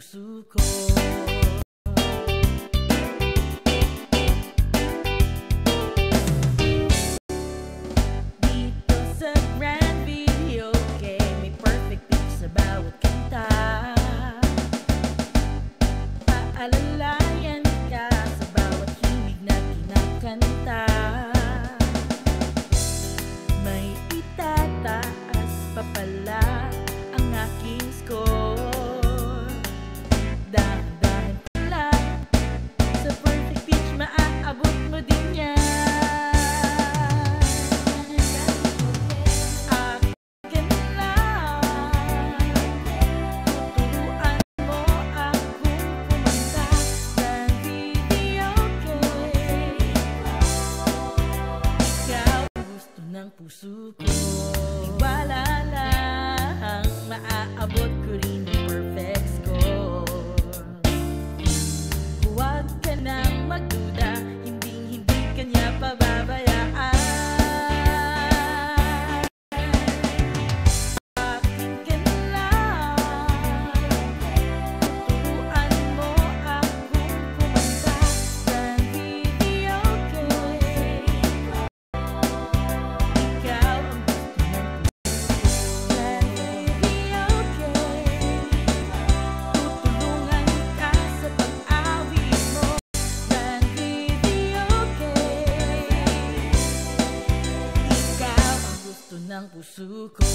puso ko. Dito sa Grand Video Game, may perfect pitch sa bawat kanta. Paalalayan ka sa bawat himig na kinakanta. May itataas pa pala ang aking score. Dahan-dahan ka lang, sa perfect pitch maaabot mo din yan. Akin lang, tuturuan mo akong kumanta ng video game. Ikaw ang gusto ng puso ko. Wala lang, maaabot ko rin yung perfect score. Huwag ka nang magduda, hindi ka niya pababayaan. Akin ka lang, turuan mo akong kumanta ng video game. Ikaw ang gusto ng video game. Tutulungan ka sa pag-awit mo ng video game. Ikaw ang gusto ng puso ko.